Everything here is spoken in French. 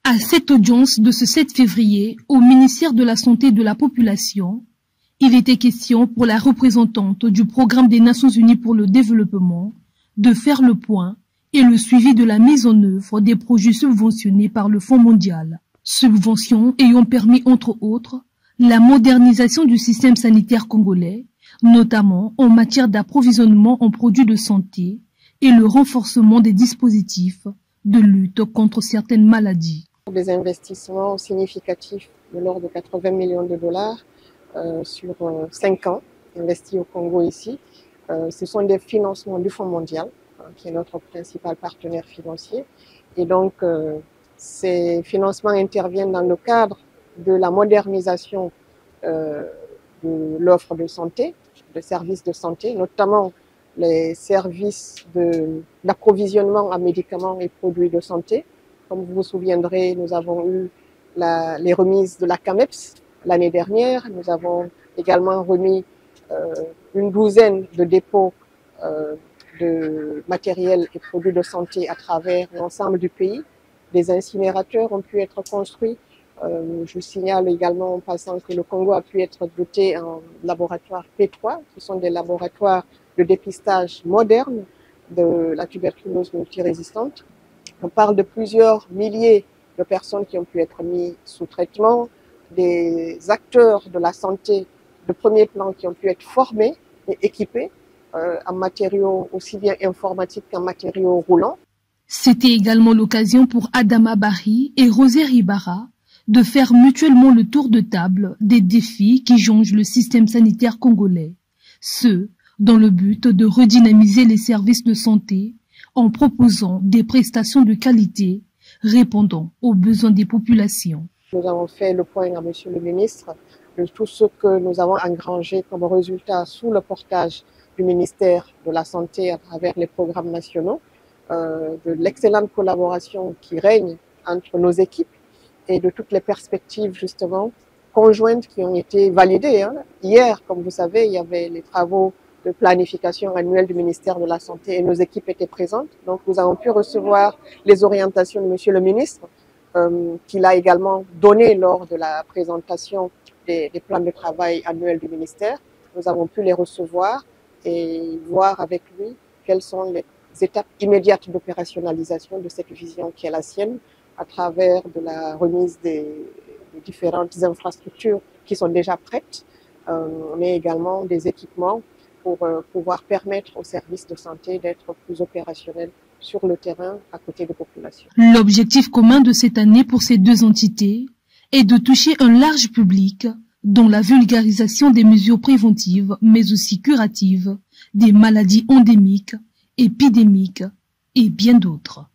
À cette audience de ce 7 février au ministère de la Santé et de la Population, il était question pour la représentante du Programme des Nations Unies pour le développement de faire le point et le suivi de la mise en œuvre des projets subventionnés par le Fonds mondial. Subventions ayant permis, entre autres, la modernisation du système sanitaire congolais, notamment en matière d'approvisionnement en produits de santé et le renforcement des dispositifs de lutte contre certaines maladies. Des investissements significatifs de l'ordre de 80 millions de dollars sur 5 ans investis au Congo ici. Ce sont des financements du Fonds mondial, qui est notre principal partenaire financier. Et donc, ces financements interviennent dans le cadre de la modernisation de l'offre de santé, de services de santé, notamment les services d'approvisionnement en médicaments et produits de santé. Comme vous vous souviendrez, nous avons eu les remises de la CAMEPS l'année dernière. Nous avons également remis une douzaine de dépôts de matériel et produits de santé à travers l'ensemble du pays. Des incinérateurs ont pu être construits. Je signale également en passant que le Congo a pu être doté en laboratoire P3, qui sont des laboratoires de dépistage modernes de la tuberculose multirésistante. On parle de plusieurs milliers de personnes qui ont pu être mises sous traitement, des acteurs de la santé de premier plan qui ont pu être formés et équipés en matériaux aussi bien informatiques qu'en matériaux roulants. C'était également l'occasion pour Adama Barry et Rosé Ribara de faire mutuellement le tour de table des défis qui jonchent le système sanitaire congolais, ce dans le but de redynamiser les services de santé en proposant des prestations de qualité répondant aux besoins des populations. Nous avons fait le point à Monsieur le ministre de tout ce que nous avons engrangé comme résultat sous le portage du ministère de la Santé à travers les programmes nationaux, de l'excellente collaboration qui règne entre nos équipes et de toutes les perspectives justement conjointes qui ont été validées. Hier, comme vous savez, il y avait les travaux de planification annuelle du ministère de la Santé et nos équipes étaient présentes. Donc nous avons pu recevoir les orientations de Monsieur le ministre qu'il a également donné lors de la présentation des plans de travail annuels du ministère. Nous avons pu les recevoir et voir avec lui quelles sont les étapes immédiates d'opérationnalisation de cette vision qui est la sienne à travers de la remise des différentes infrastructures qui sont déjà prêtes, mais également des équipements pour pouvoir permettre aux services de santé d'être plus opérationnels sur le terrain à côté des populations. L'objectif commun de cette année pour ces deux entités est de toucher un large public dont la vulgarisation des mesures préventives mais aussi curatives des maladies endémiques, épidémiques et bien d'autres.